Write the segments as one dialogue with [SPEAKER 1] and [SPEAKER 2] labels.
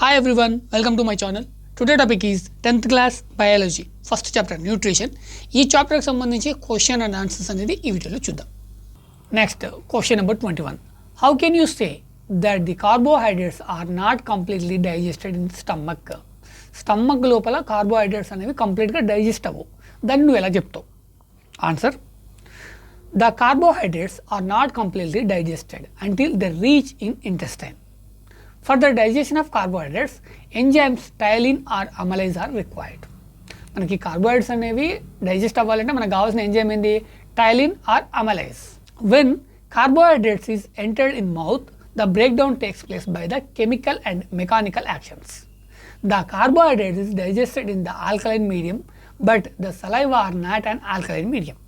[SPEAKER 1] Hi everyone, welcome to my channel. Today topic is 10th class biology, first chapter nutrition. ఈ chapter కి సంబంధించి question and answers అనేది ఈ వీడియోలో చూద్దాం. Next question number 21. How can you say that the carbohydrates are not completely digested in stomach? Stomach లోపల carbohydrates అనేవి కంప్లీట్గా డైజెస్ట్ అవ్వవు. దాన్ని నువ్వు ఎలా చెప్తావు? Answer: The carbohydrates are not completely digested until they reach in intestine. For the digestion of carbohydrates, enzymes tyline or amylase are required. మనకి carbohydrates అనేవి డైజెస్ట్ అవ్వాలంటే మనకు కావాల్సిన ఎంజైమ్ ఏంది? Ptyalin or amylase. When carbohydrates is entered in mouth, the breakdown takes place by the chemical and mechanical actions. The carbohydrate is digested in the alkaline medium, but the saliva are not an alkaline medium.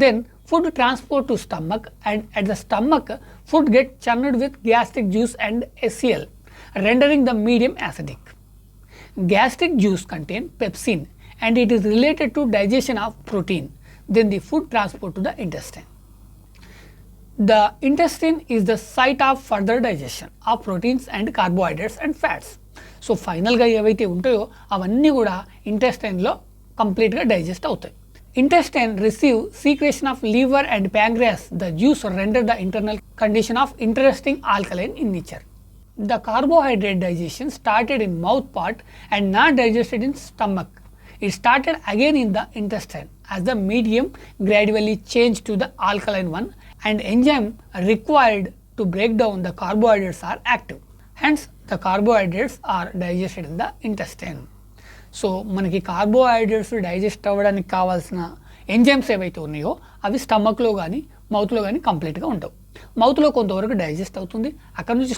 [SPEAKER 1] Then food transport to stomach, and at the stomach food gets churned with gastric juice and HCl, rendering the medium acidic. Gastric juice contains pepsin and it is related to digestion of protein. Then the food transport to the intestine. The intestine is the site of further digestion of proteins and carbohydrates and fats. So ఫైనల్గా ఏవైతే ఉంటాయో అవన్నీ కూడా ఇంటెస్టైన్లో కంప్లీట్గా digest అవుతాయి. Intestine receive secretion of liver and pancreas. The juice render the internal condition of interesting alkaline in nature. The carbohydrate digestion started in mouth part and not digested in stomach. It started again in the intestine as the medium gradually changed to the alkaline one, and enzyme required to break down the carbohydrates are active. Hence, the carbohydrates are digested in the intestine. So మనకి carbohydrates digest అవ్వడానికి కావాల్సిన enzymes ఏవైతే ఉన్నాయో అవి స్టమక్లో కానీ మౌత్లో కానీ కంప్లీట్గా ఉండవు. మౌత్లో కొంతవరకు డైజెస్ట్ అవుతుంది. అక్కడ నుంచి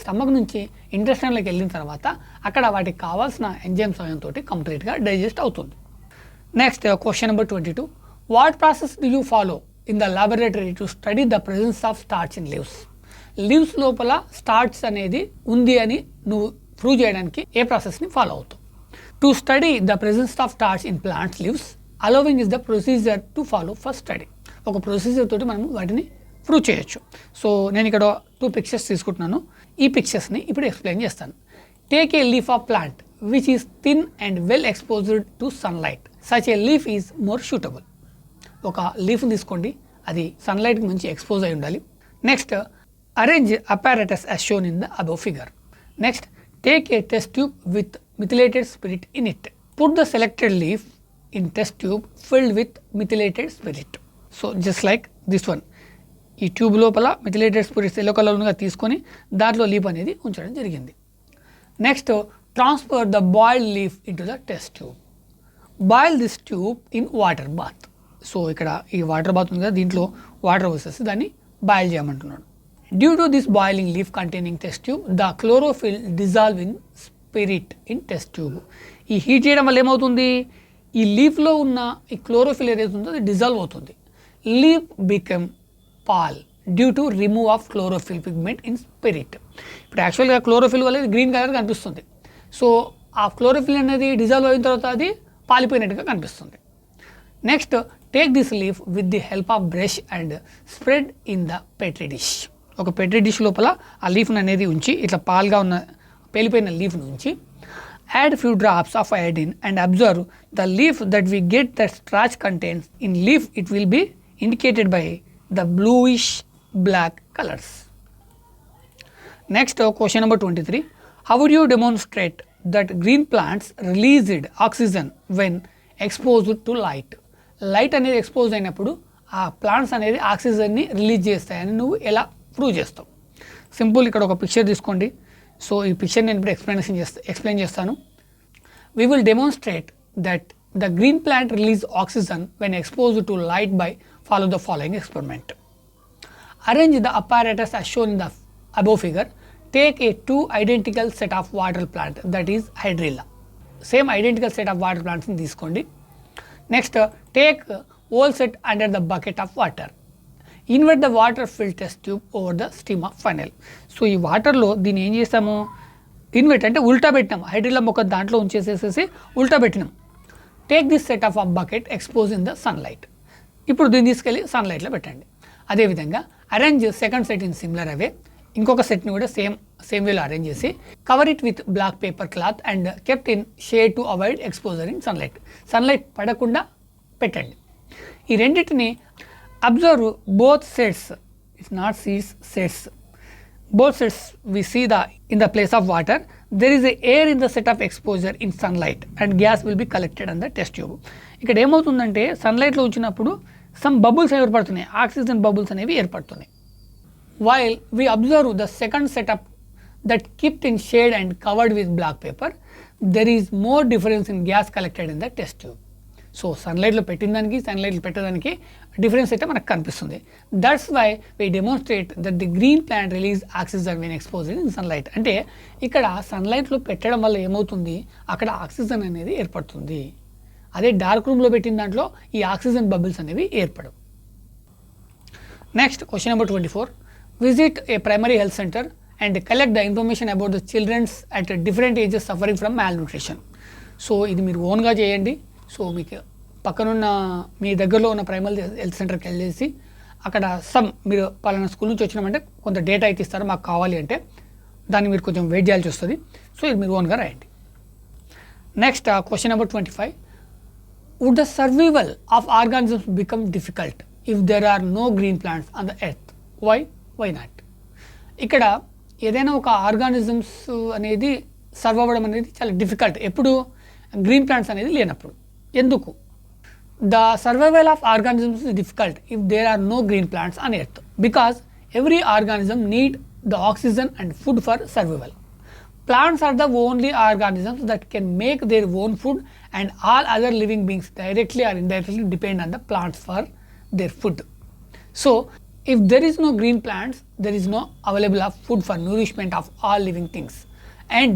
[SPEAKER 1] స్టమక్ నుంచి ఇంటెస్టైన్లోకి వెళ్ళిన తర్వాత అక్కడ వాటికి కావాల్సిన ఎంజైమ్ సహాయంతో కంప్లీట్గా డైజెస్ట్ అవుతుంది. Next question number 22. What process do you follow in the laboratory to study the presence of starch in leaves? Leaves లోపల స్టార్చ్ అనేది ఉంది అని నువ్వు ప్రూవ్ చేయడానికి ఏ ప్రాసెస్ని ఫాలో అవుతావు? To study the presence of starch in plant leaves, allowing is the procedure to follow for study. ఒక procedure తోటి మనం వాటిని ప్రూవ్ చేయొచ్చు. సో నేను ఇక్కడ 2 పిక్చర్స్ తీసుకుంటున్నాను. ఈ పిక్చర్స్ని ఇప్పుడు ఎక్స్ప్లెయిన్ చేస్తాను. Take a leaf of plant which is thin and well exposed to sunlight. Such a leaf is more suitable. ఒక లీఫ్ని తీసుకోండి, అది సన్లైట్కి మంచి ఎక్స్పోజ్ అయి ఉండాలి. Next, arrange apparatus as shown in the above figure. Next, take a test tube with methylated spirit in it. Put the selected leaf in test tube filled with methylated spirit. So just like this one. ఈ tube లోపల methylated spirits yellow కలర్గా తీసుకొని దాంట్లో leaf అనేది ఉంచడం జరిగింది. Next, transfer the boiled leaf into the test tube. Boil this tube in water bath. So ఇక్కడ ఈ వాటర్ బాత్ ఉంది కదా, దీంట్లో వాటర్ పోసేసి దాన్ని బాయిల్ చేయమంటున్నాడు. Due to this boiling leaf containing test tube, the chlorophyll dissolve in spirit in test tube. ఈ heat చేయడం వల్ల ఏమవుతుంది? ఈ లీఫ్లో ఉన్న ఈ క్లోరోఫిల్ ఏదైతే ఉందో అది డిజాల్వ్ అవుతుంది. Leaf become pale due to remove of chlorophyll pigment in spirit. ఇప్పుడు యాక్చువల్గా క్లోరోఫిల్ వల్ల గ్రీన్ కలర్ కనిపిస్తుంది. సో ఆ క్లోరోఫిల్ అనేది డిజాల్వ్ అయిన తర్వాత అది పాలిపోయినట్టుగా కనిపిస్తుంది. Next, take this leaf with the help of brush and spread in the petri dish. ఒక పెట్రీ డిష్ లోపల ఆ లీఫ్ని అనేది ఉంచి, ఇట్లా పాల్గా ఉన్న పేలిపోయిన లీఫ్ని ఉంచి, add few drops of iodine and observe the leaf that we get that starch contents in leaf. It will be indicated by the bluish black colours. Next question number 23. How would you demonstrate that green plants released oxygen when exposed to light? Light అనేది expose అయినప్పుడు ఆ plants అనేది ఆక్సిజన్ని release చేస్తాయని నువ్వు ఎలా prove చేస్తావు? Simple, ఇక్కడ ఒక పిక్చర్ తీసుకోండి. సో ఈ పిక్చర్ నేను ఇప్పుడు ఎక్స్ప్లెయిన్ చేస్తాను. We will demonstrate that the green plant release oxygen when exposed to light by follow the following experiment. Arrange the apparatus as shown in the above figure. Take a 2 identical set of water plant, that is hydrilla. Same identical set of water ప్లాంట్స్ని తీసుకోండి. Next, take whole set under the bucket of water. Invert the water filled test tube over the steam of funnel. So ఈ వాటర్లో దీన్ని ఏం చేస్తాము? Invert అంటే ఉల్టా పెట్టినాం. హైడ్రిల్లా మొక్క దాంట్లో ఉంచేసేసి ఉల్టా పెట్టినాం. Take this set of bucket expose in the sunlight. ఇప్పుడు దీన్ని తీసుకెళ్ళి సన్లైట్లో పెట్టండి. అదేవిధంగా arrange second set in similar అవే. ఇంకొక సెట్ని కూడా సేమ్ సేమ్ వేలో అరేంజ్ చేసి cover it with black paper cloth and kept in shade to avoid exposure in sunlight. Sunlight పడకుండా పెట్టండి. ఈ రెండింటిని observe both sets, it's not seeds, sets. Both sets we see in the place of water there is a air in the set of exposure in sunlight and gas will be collected on the test tube. ఇక్కడ ఏమవుతుందంటే సన్లైట్లో ఉంచినప్పుడు some bubbles ఏర్పడుతున్నాయి, oxygen bubbles అనేవి ఏర్పడుతున్నాయి. While we observe the second setup that kept in shade and covered with black paper, there is more difference in gas collected in the test tube. So సన్లైట్లో పెట్టిన దానికి సన్లైట్లో పెట్టడానికి difference అయితే మనకు కనిపిస్తుంది. That's why we demonstrate that the green plant release oxygen when exposed in sunlight. అంటే ఇక్కడ సన్లైట్లో పెట్టడం వల్ల ఏమవుతుంది, అక్కడ ఆక్సిజన్ అనేది ఏర్పడుతుంది. అదే డార్క్ రూమ్లో పెట్టిన దాంట్లో ఈ ఆక్సిజన్ బబుల్స్ అనేవి ఏర్పడవు. Next question number 24. Visit a primary health centre and collect the information about the childrens at different ages suffering from malnutrition. So ఇది మీరు ఓన్గా చేయండి. సో మీకు పక్కనున్న మీ దగ్గరలో ఉన్న ప్రైమరీ హెల్త్ సెంటర్కి వెళ్ళేసి అక్కడ మీరు పలానా స్కూల్ నుంచి వచ్చినామంటే కొంత డేటా అయితే ఇస్తారు, మాకు కావాలి అంటే దాన్ని మీరు కొంచెం వెయిట్ చేయాల్సి వస్తుంది. సో ఇది మీరు ఓన్గా రాయండి. Next question number 25. Would the survival of organisms become difficult if there are no green plants on the earth? Why not? ఇక్కడ ఏదైనా ఒక ఆర్గానిజమ్స్ అనేది సర్వ్ అవ్వడం అనేది చాలా డిఫికల్ట్ ఎప్పుడు, గ్రీన్ ప్లాంట్స్ అనేది లేనప్పుడు. ఎందుకు? The survival of organisms is difficult if there are no green plants on earth because every organism need the oxygen and food for survival. Plants are the only organisms that can make their own food and all other living beings directly or indirectly depend on the plants for their food. So if there is no green plants, there is no available of food for nourishment of all living things and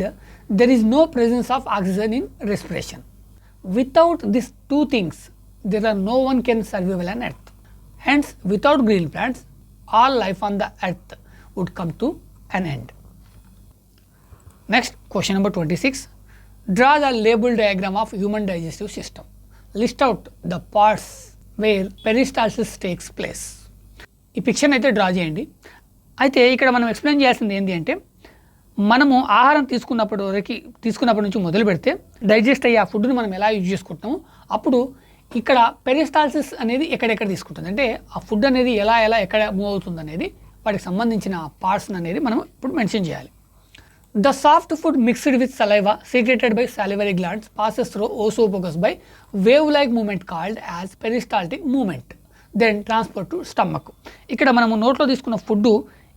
[SPEAKER 1] there is no presence of oxygen in respiration. Without these two things there are no one can survive on earth. Hence without green plants all life on the earth would come to an end. Next question number 26. Draw the label diagram of human digestive system. List out the parts where peristalsis takes place. ఈ పిక్చర్ని అయితే draw చేయండి. అయితే ఇక్కడ మనం explain చేయాల్సింది ఏంటి అంటే మనము ఆహారం తీసుకున్నప్పటి నుంచి మొదలు పెడితే డైజెస్ట్ అయ్యే ఆ ఫుడ్ని మనం ఎలా యూజ్ చేసుకుంటున్నాము, అప్పుడు ఇక్కడ పెరిస్టాల్సిస్ అనేది ఎక్కడెక్కడ తీసుకుంటుంది అంటే ఆ ఫుడ్ అనేది ఎలా ఎక్కడ మూవ్ అవుతుంది అనేది వాటికి సంబంధించిన పార్ట్స్ అనేది మనం ఇప్పుడు మెన్షన్ చేయాలి. The soft food mixed with saliva secreted by salivary glands passes through ఓసోఫాగస్ by wave like movement called as peristaltic movement then transport to stomach. ఇక్కడ మనము నోట్లో తీసుకున్న ఫుడ్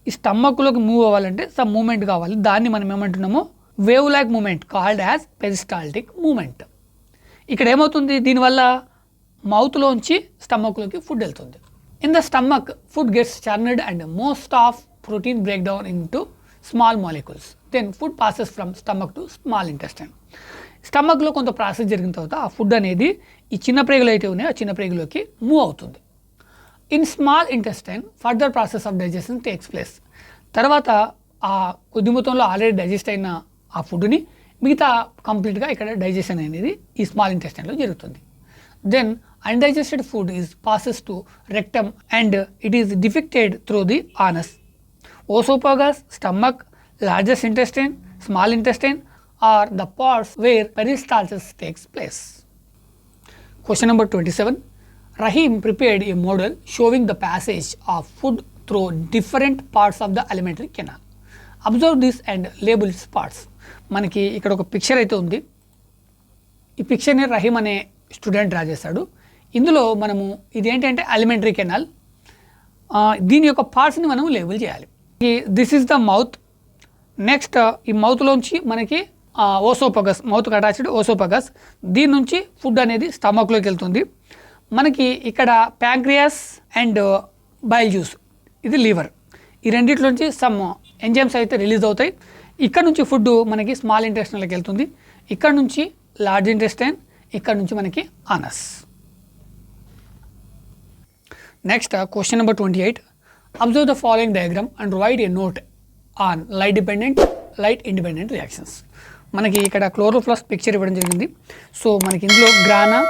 [SPEAKER 1] ఈ స్టమక్లోకి మూవ్ అవ్వాలంటే సమ్ మూమెంట్ కావాలి, దాన్ని మనం ఏమంటున్నాము wave like movement called as peristaltic movement. ఇక్కడ ఏమవుతుంది, దీనివల్ల మౌత్లోంచి స్టమక్లోకి ఫుడ్ వెళ్తుంది. In the stomach food gets churned and most of protein break down in to small molecules then food passes from stomach to small intestine. స్టమక్లో కొంత process జరిగిన తర్వాత ఆ ఫుడ్ అనేది ఈ చిన్న ప్రేగులు అయితే ఉన్నాయో ఆ చిన్న ప్రేగులోకి మూవ్ అవుతుంది. In small intestine further process of digestion takes place. తర్వాత ఆ కొద్ది మొత్తంలో ఆల్రెడీ డైజెస్ట్ అయిన ఆ ఫుడ్ని మిగతా కంప్లీట్గా ఇక్కడ డైజెషన్ అనేది ఈ స్మాల్ ఇంటెస్టైన్లో జరుగుతుంది. Then undigested food is passes to rectum and it is defecated through the anus. Esophagus, stomach, largest intestine, small intestine are the parts where peristalsis takes place. Question number 27. Rahim prepared a model showing the passage of food through different parts of the alimentary canal. Observe this and label its parts. మనకి ఇక్కడ ఒక picture అయితే ఉంది. ఈ పిక్చర్ని రహీమ్ అనే student draw చేశాడు. ఇందులో మనము ఇదేంటంటే అలిమెంటరీ కెనాల్, దీని యొక్క పార్ట్స్ని మనం లేబుల్ చేయాలి. This is the mouth. Next ఈ మౌత్లోంచి మనకి ఓసోపగస్, మౌత్కి అటాచ్డ్ ఓసోపగస్, దీని నుంచి ఫుడ్ అనేది స్టమక్లోకి వెళ్తుంది. మనకి ఇక్కడ ప్యాంక్రియాస్ అండ్ బైల్ జ్యూస్, ఇది లివర్, ఈ రెండిట్లోంచి సమ్ ఎంజైమ్స్ అయితే రిలీజ్ అవుతాయి. ఇక్కడ నుంచి ఫుడ్ మనకి స్మాల్ ఇంటెస్టైన్లోకి వెళ్తుంది, ఇక్కడ నుంచి లార్జ్ ఇంటెస్టైన్, ఇక్కడ నుంచి మనకి anus. Next question number 28. Observe the following diagram and write a note on light dependent, light independent reactions. మనకి ఇక్కడ క్లోరోఫ్లాస్ట్ పిక్చర్ ఇవ్వడం జరిగింది. సో మనకి ఇందులో గ్రానా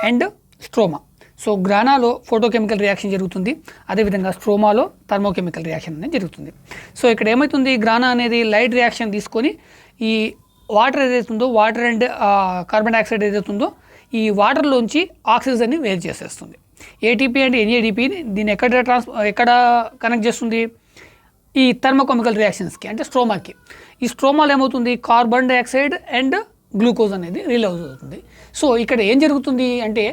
[SPEAKER 1] అండ్ స్ట్రోమా. సో గ్రానాలో ఫోటోకెమికల్ రియాక్షన్ జరుగుతుంది, అదేవిధంగా స్ట్రోమాలో థర్మోకెమికల్ రియాక్షన్ అనేది జరుగుతుంది. సో ఇక్కడ ఏమవుతుంది, గ్రానా అనేది లైట్ రియాక్షన్ తీసుకొని ఈ వాటర్ ఏదైతే ఉందో, వాటర్ అండ్ కార్బన్ డైఆక్సైడ్ ఏదైతే ఉందో ఈ వాటర్లోంచి ఆక్సిజన్ని వేరు చేసేస్తుంది. ఏటీపీ అండ్ ఎన్ఏడిపి దీన్ని ఎక్కడ కనెక్ట్ చేస్తుంది, ఈ థర్మోకెమికల్ రియాక్షన్స్కి అంటే స్ట్రోమాకి. ఈ స్ట్రోమాలో ఏమవుతుంది, కార్బన్ డైఆక్సైడ్ అండ్ గ్లూకోజ్ అనేది రిలీజ్ అవుతుంది. సో ఇక్కడ ఏం జరుగుతుంది అంటే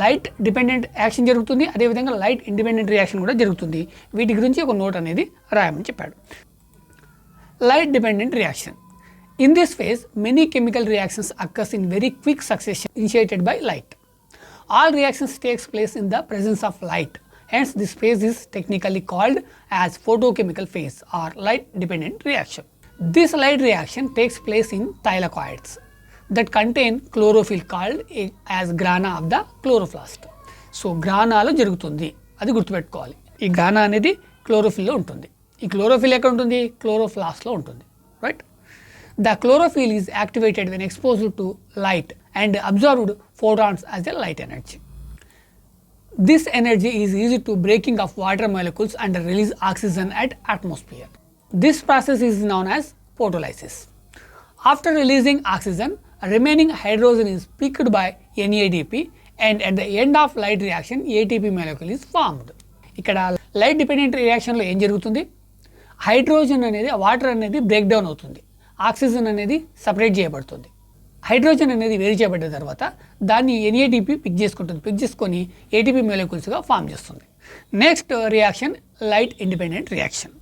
[SPEAKER 1] లైట్ డిపెండెంట్ యాక్షన్ జరుగుతుంది, అదేవిధంగా లైట్ ఇండిపెండెంట్ రియాక్షన్ కూడా జరుగుతుంది. వీటి గురించి ఒక నోట్ అనేది రాయమని చెప్పాడు. Light dependent reaction. In this phase, many chemical reactions occurs in very quick succession initiated by light. All reactions takes place in the presence of light. Hence, this phase is technically called as photochemical phase or light dependent reaction. This light reaction takes place in thylakoids that contain chlorophyll called as grana of the chloroplast. So, గ్రానాలో జరుగుతుంది, అది గుర్తుపెట్టుకోవాలి. ఈ గ్రానా అనేది క్లోరోఫిల్లో ఉంటుంది. ఈ chlorophyll ఎక్కడ ఉంటుంది, క్లోరోప్లాస్ట్లో ఉంటుంది, right. The chlorophyll is activated when exposed to light and absorbed photons as a light energy. This energy is used to breaking of water molecules and release oxygen at atmosphere. This process is known as photolysis. After releasing oxygen, remaining hydrogen is picked by NADP and at the end of light reaction ATP molecule is formed. ఇక్కడ light dependent రియాక్షన్లో ఏం జరుగుతుంది, hydrogen అనేది water అనేది break down అవుతుంది, oxygen అనేది separate చేయబడుతుంది. Hydrogen అనేది వేరు చేయబడ్డ తర్వాత దాన్ని ఎన్ఏడిపి పిక్ చేసుకొని ఏటీపీ మాలిక్యూల్స్గా ఫామ్ చేస్తుంది. Next reaction light independent reaction.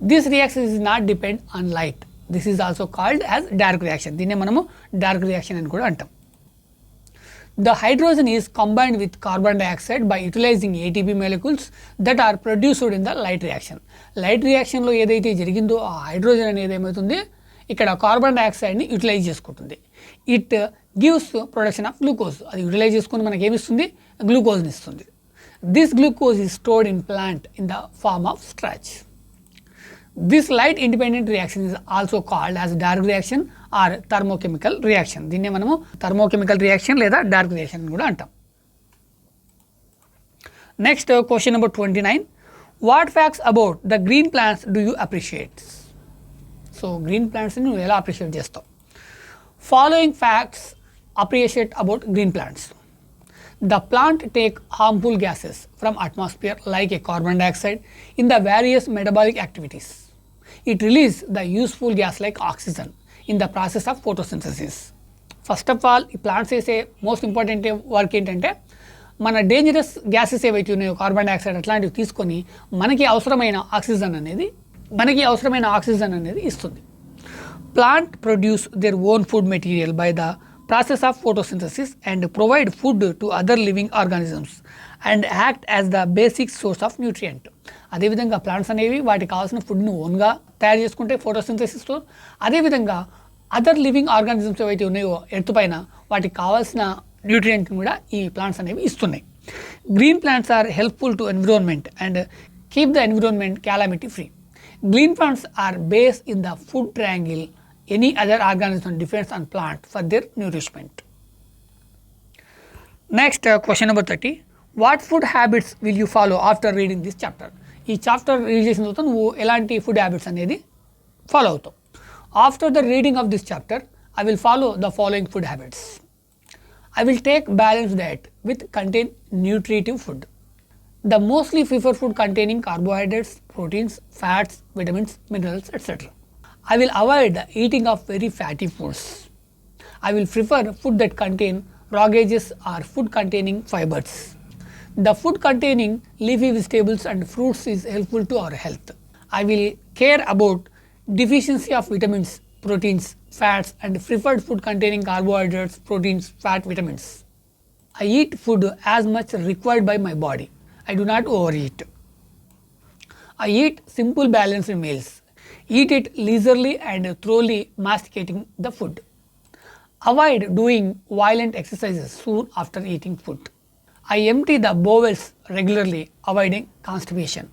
[SPEAKER 1] This reaction is not depend on light. This is also called as dark reaction. దీన్నే మనము డార్క్ రియాక్షన్ అని కూడా అంటాం. The hydrogen is combined with carbon dioxide by utilizing ATP molecules that are produced in the light reaction. Light రియాక్షన్లో ఏదైతే జరిగిందో ఆ hydrogen అనేది ఏమవుతుంది, ఇక్కడ కార్బన్ డైఆక్సైడ్ని యూటిలైజ్ చేసుకుంటుంది. It gives production of glucose. అది యూటిలైజ్ చేసుకుని మనకి ఏమిస్తుంది, గ్లూకోజ్ని ఇస్తుంది. This glucose is stored in plant in the form of starch. This light independent reaction is also called as dark reaction or thermochemical reaction. దీన్నే మనము thermochemical reaction లేదా dark reaction కూడా అంటాం. Next question number 29. What facts about the green plants do you appreciate? So green ప్లాంట్స్ని నువ్వు ఎలా appreciate చేస్తావు? Following facts appreciate about green plants. The plant take harmful gases from atmosphere like a carbon dioxide in the various metabolic activities. It releases the useful gas like oxygen in the process of photosynthesis. First of all, ఈ plants చేసే most important work ఏంటంటే మన dangerous gases ఏవైతే ఉన్నాయో carbon dioxide అట్లాంటివి తీసుకొని మనకి అవసరమైన ఆక్సిజన్ అనేది ఇస్తుంది. Plant produce their own food material by the process of photosynthesis and provide food to other living organisms and act as the basic source of nutrient. అదేవిధంగా plants అనేవి వాటికి కావాల్సిన ఫుడ్ని ఓన్గా తయారు చేసుకుంటే ఫోటోసింథసిస్తో, అదేవిధంగా అదర్ లివింగ్ ఆర్గానిజమ్స్ ఏవైతే ఉన్నాయో ఎర్త్ పైన వాటికి కావాల్సిన న్యూట్రియంట్ని కూడా ఈ ప్లాంట్స్ అనేవి ఇస్తున్నాయి. Green plants are helpful to environment and keep the environment calamity free. Green plants are based in the food triangle. Any other organism depends on plant for their nourishment. Next question number 30. What food habits will you follow after reading this chapter? ఈ chapter read చేసిన తర్వాత నువ్వు ఎలాంటి food habits అనేది follow అవుతావు? After the reading of this chapter I will follow the following food habits. I will take balance diet with contain nutritive food. The mostly prefer food containing carbohydrates, proteins, fats, vitamins, minerals, etc. I will avoid the eating of very fatty foods. I will prefer food that contain raw veggies or food containing fibers. The food containing leafy vegetables and fruits is helpful to our health. I will care about deficiency of vitamins, proteins, fats and preferred food containing carbohydrates, proteins, fat, vitamins. I eat food as much required by my body. I do not overeat. I eat simple balanced meals. Eat it leisurely and thoroughly masticating the food. Avoid doing violent exercises soon after eating food. I empty the bowels regularly, avoiding constipation.